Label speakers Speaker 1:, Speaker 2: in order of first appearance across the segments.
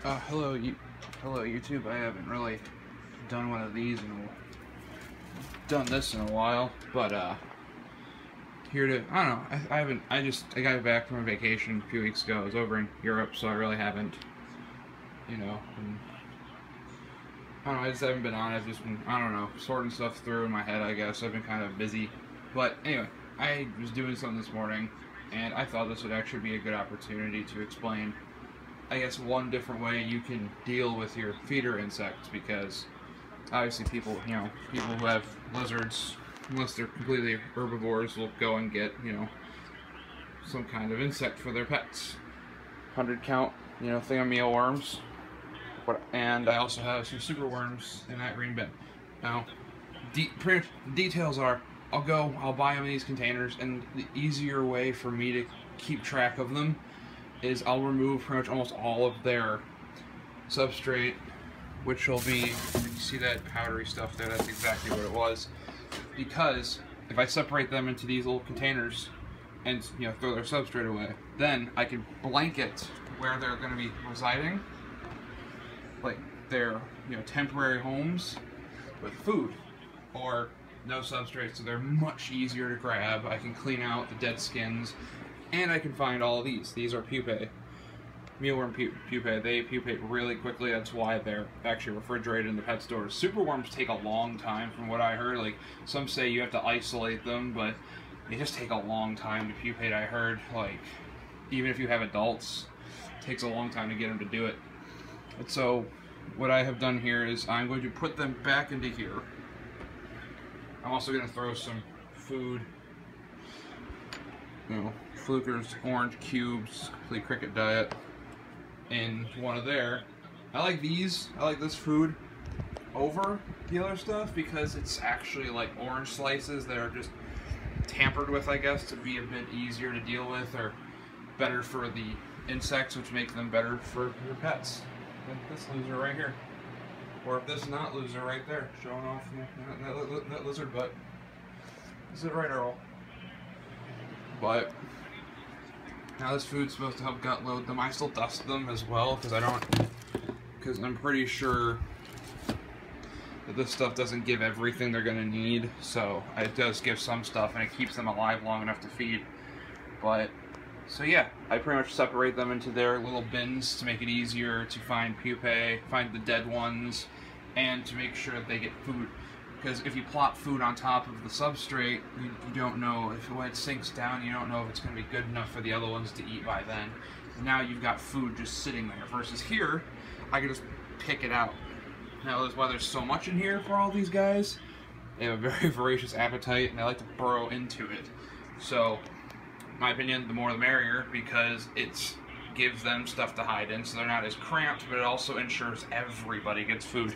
Speaker 1: Hello YouTube. I haven't really done one of these done this in a while, but here to I don't know. I got back from a vacation a few weeks ago. I was over in Europe, so I really haven't, and, I don't know. I just haven't been on. I've just been I don't know sorting stuff through in my head. I guess I've been kind of busy, but anyway, I was doing something this morning, and I thought this would actually be a good opportunity to explain, I guess, one different way you can deal with your feeder insects, because obviously people who have lizards, unless they're completely herbivores, will go and get, some kind of insect for their pets. 100 count, thing of mealworms. And I also have some superworms in that green bin. Now, details are, I'll buy them in these containers, and the easier way for me to keep track of them is I'll remove pretty much almost all of their substrate, which will be, you see that powdery stuff there, that's exactly what it was. Because if I separate them into these little containers and throw their substrate away, then I can blanket where they're going to be residing, like their temporary homes, with food or no substrate, so they're much easier to grab. I can clean out the dead skins, and I can find all of these. These are pupae, mealworm pupae. They pupate really quickly. That's why they're actually refrigerated in the pet stores. Superworms take a long time, from what I heard. Like, some say you have to isolate them, but they just take a long time to pupate. I heard, like, even if you have adults, it takes a long time to get them to do it. And so what I have done here is I'm going to put them back into here. I'm also going to throw some food, Fluker's orange cubes, complete cricket diet, in one of there. I like these. I like this food over the other stuff because it's actually like orange slices that are just tampered with, I guess, to be a bit easier to deal with, or better for the insects, which makes them better for your pets. Like this loser right here, or this not loser right there, showing off that lizard butt. Is it right, Earl? But now this food's supposed to help gut load them. I still dust them as well because I'm pretty sure that this stuff doesn't give everything they're gonna need. So it does give some stuff, and it keeps them alive long enough to feed. But so yeah, I pretty much separate them into their little bins to make it easier to find pupae, find the dead ones, and to make sure that they get food. Because if you plop food on top of the substrate, you don't know when it sinks down, you don't know if it's going to be good enough for the other ones to eat by then. And now you've got food just sitting there. Versus here, I can just pick it out. Now that's why there's so much in here for all these guys. They have a very voracious appetite, and they like to burrow into it. So, in my opinion, the more the merrier, because it gives them stuff to hide in, so they're not as cramped, but it also ensures everybody gets food,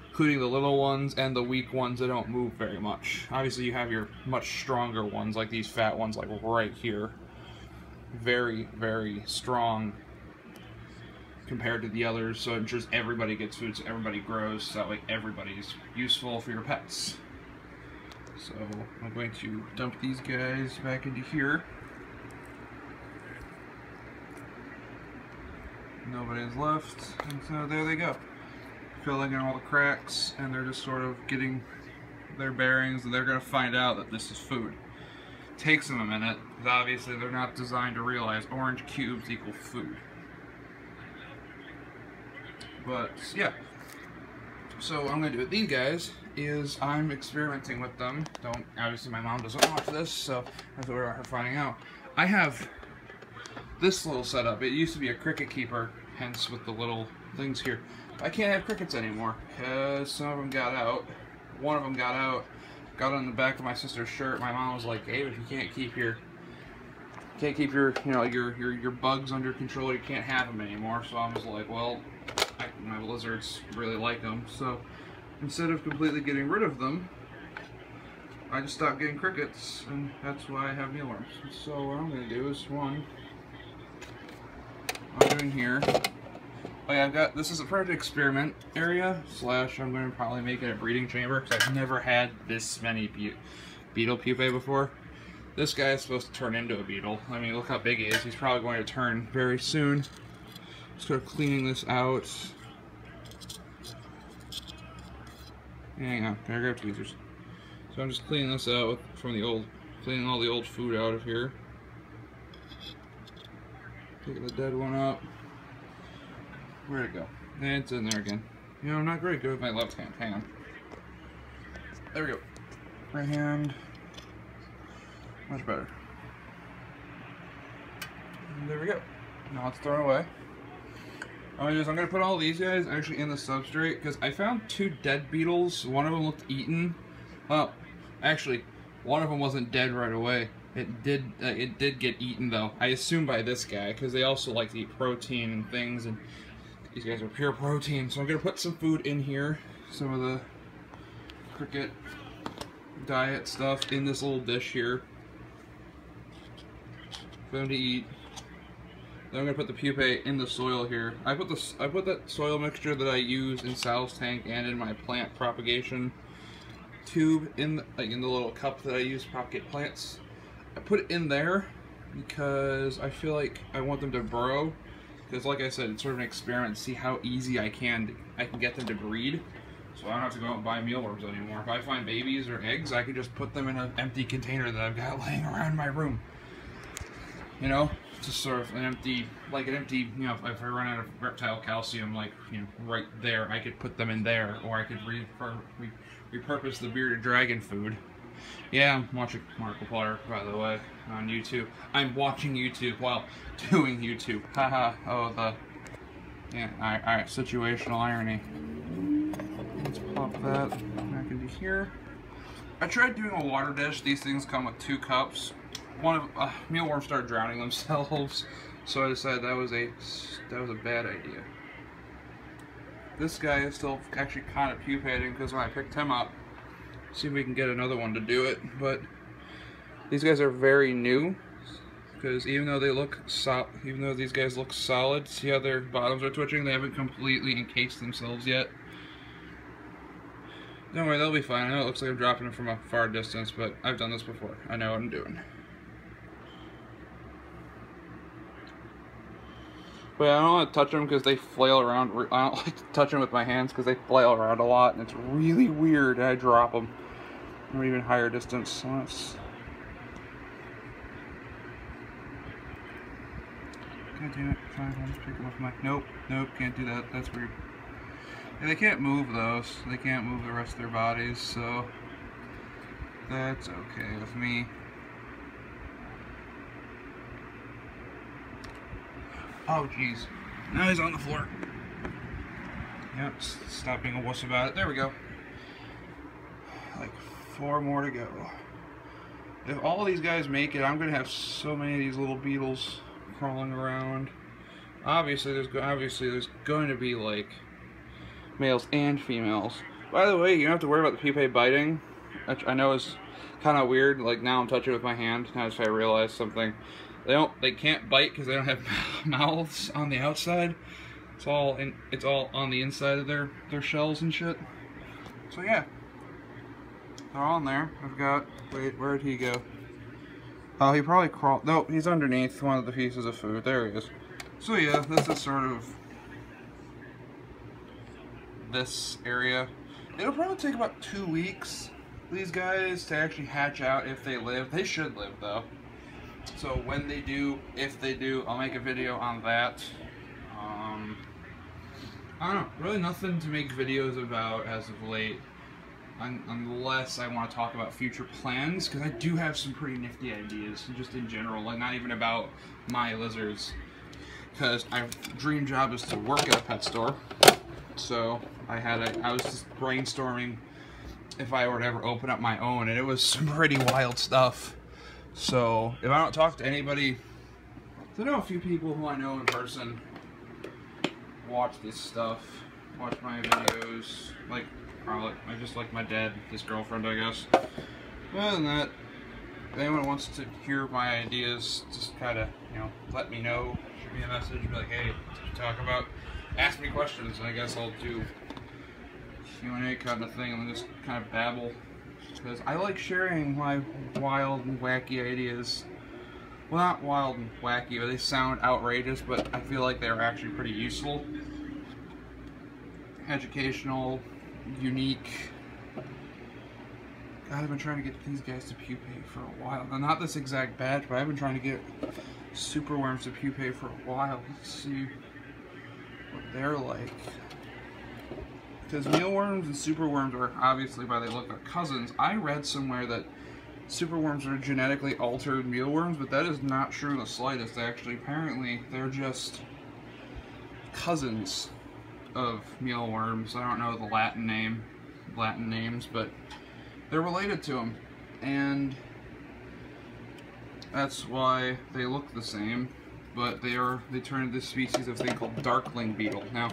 Speaker 1: including the little ones and the weak ones that don't move very much. Obviously, you have your much stronger ones, like these fat ones, like right here. Very, very strong compared to the others, so it ensures everybody gets food, so everybody grows, so that way everybody's useful for your pets. So, I'm going to dump these guys back into here. Nobody's left, and so there they go. Filling in all the cracks, and they're just sort of getting their bearings, and they're going to find out that this is food. Takes them a minute, because obviously they're not designed to realize orange cubes equal food. But yeah, so what I'm going to do with these guys is I'm experimenting with them. Obviously my mom doesn't watch this, so I have to worry about her finding out. I have this little setup. It used to be a cricket keeper, hence with the little things here. I can't have crickets anymore because some of them got out. One of them got out, got on the back of my sister's shirt. My mom was like, "Hey, if you can't keep your your bugs under control, you can't have them anymore." So I was like, "Well, my lizards really like them." So instead of completely getting rid of them, I just stopped getting crickets, and that's why I have mealworms. So what I'm going to do is I'm doing here. Oh yeah, this is a project experiment area / I'm going to probably make it a breeding chamber, because I've never had this many beetle pupae before. This guy is supposed to turn into a beetle. I mean, look how big he is. He's probably going to turn very soon Start cleaning this out. Hang on, I grab tweezers. So I'm just cleaning this out cleaning all the old food out of here. Taking the dead one up. Where'd it go? And it's in there again. You know, I'm not very good with my left hand. Hang on. There we go. Right hand. Much better. And there we go. Now it's thrown away. I'm gonna put all these guys actually in the substrate because I found 2 dead beetles. One of them looked eaten. Well, actually, one of them wasn't dead right away. It did get eaten though. I assume by this guy because they also like to eat protein and things, and these guys are pure protein. So I'm gonna put some food in here, some of the cricket diet stuff in this little dish here for them to eat. Then I'm gonna put the pupae in the soil here. I put that soil mixture that I use in Sal's tank and in my plant propagation tube in the little cup that I use to propagate plants. I put it in there because I feel like I want them to burrow. Because like I said, it's sort of an experiment to see how easy I can get them to breed. So I don't have to go out and buy mealworms anymore. If I find babies or eggs, I can just put them in an empty container that I've got laying around my room. You know, just sort of an empty, you know, if I run out of reptile calcium, like, you know, right there, I could put them in there, or I could repurpose the bearded dragon food. Yeah, I'm watching Markiplier, by the way, on YouTube. I'm watching YouTube while doing YouTube. Haha. Oh, yeah, alright, situational irony. Let's pop that back into here. I tried doing a water dish. These things come with 2 cups. Mealworms started drowning themselves, so I decided that was a bad idea. This guy is still actually kind of pupating because when I picked him up, see if we can get another one to do it. But these guys are very new because even though these guys look solid, see how their bottoms are twitching? They haven't completely encased themselves yet. Don't worry, they'll be fine. I know it looks like I'm dropping them from a far distance, but I've done this before. I know what I'm doing. But I don't want to touch them because they flail around. I don't like to touch them with my hands because they flail around a lot, and it's really weird. I drop them from an even higher distance. So let's... God damn it! Fine, take them off my... Nope, can't do that. That's weird. Yeah, they can't move those. They can't move the rest of their bodies, so that's okay with me. Oh, jeez. Now he's on the floor. Yep, stop being a wuss about it. There we go. Like 4 more to go. If all of these guys make it, I'm going to have so many of these little beetles crawling around. Obviously, there's going to be, like, males and females. By the way, you don't have to worry about the pupae biting, which I know is kind of weird. Like, now I'm touching it with my hand. Now I realize something. They can't bite because they don't have mouths on the outside. It's all on the inside of their shells and shit. So yeah, they're on there. I've got. Wait, where'd he go? Oh, he probably crawled. No, he's underneath one of the pieces of food. There he is. So yeah, this is sort of this area. It'll probably take about 2 weeks for these guys to actually hatch out if they live. They should live though. So when they do, if they do, I'll make a video on that. I don't know, really nothing to make videos about as of late, unless I want to talk about future plans, because I do have some pretty nifty ideas, just in general, like not even about my lizards, because my dream job is to work at a pet store. So I was just brainstorming if I were to ever open up my own, and it was some pretty wild stuff. So, if I don't talk to anybody, I know a few people who I know in person watch this stuff, watch my videos, like, probably, I just like my dad, his girlfriend, I guess. Other than that, if anyone wants to hear my ideas, just kind of, you know, let me know, shoot me a message, be like, hey, talk about, ask me questions, and I guess I'll do Q&A kind of thing, and then just kind of babble. Because I like sharing my wild and wacky ideas. well, not wild and wacky, but they sound outrageous, but I feel like they're actually pretty useful. Educational, unique. God, I've been trying to get these guys to pupate for a while. Now, not this exact batch, but I've been trying to get super worms to pupate for a while. Let's see what they're like. Because mealworms and superworms are obviously, by they look like cousins. I read somewhere that superworms are genetically altered mealworms, but that is not true in the slightest, actually. Apparently, they're just cousins of mealworms. I don't know the Latin names, but they're related to them, and that's why they look the same. But they turn into this species of thing called darkling beetle. Now,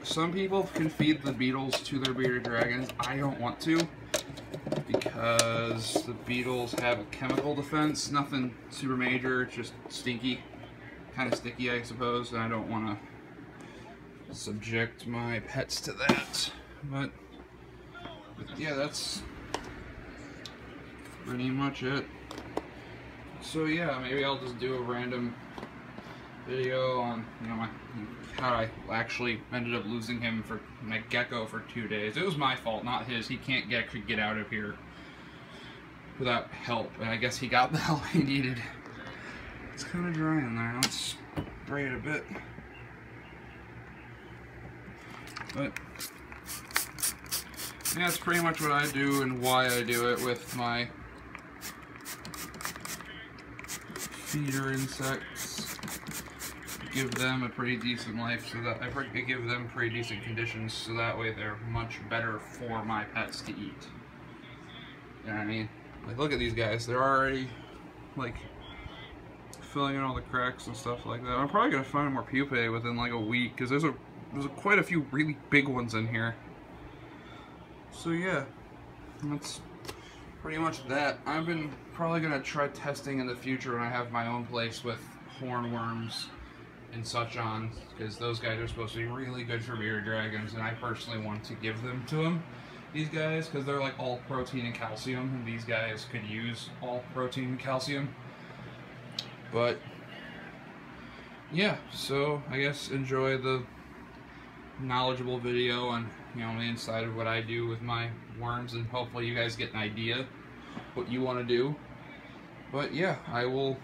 Speaker 1: some people can feed the beetles to their bearded dragons. I don't want to, because the beetles have a chemical defense. Nothing super major, just stinky, kind of sticky, I suppose. And I don't want to subject my pets to that. But yeah, that's pretty much it. So yeah, maybe I'll just do a random video on, you know, how I actually ended up losing him for my gecko for 2 days. It was my fault, not his. He can't get out of here without help, and I guess he got the help he needed. It's kind of dry in there. Let's spray it a bit. But yeah, that's pretty much what I do and why I do it with my feeder insects. Give them a pretty decent life, so that I give them pretty decent conditions, so that way they're much better for my pets to eat. You know what I mean? Like, look at these guys. They're already, like, filling in all the cracks and stuff like that. I'm probably gonna find more pupae within like a week, because there's quite a few really big ones in here. So yeah, that's pretty much that. I've been probably gonna try testing in the future when I have my own place with hornworms and such on, because those guys are supposed to be really good for bearded dragons, and I personally want to give them to them, these guys, because they're like all protein and calcium, and these guys could use all protein and calcium. But yeah, so I guess enjoy the knowledgeable video on, you know, the inside of what I do with my worms, and hopefully you guys get an idea what you want to do. But yeah, I will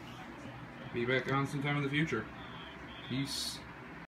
Speaker 1: be back on sometime in the future. Peace.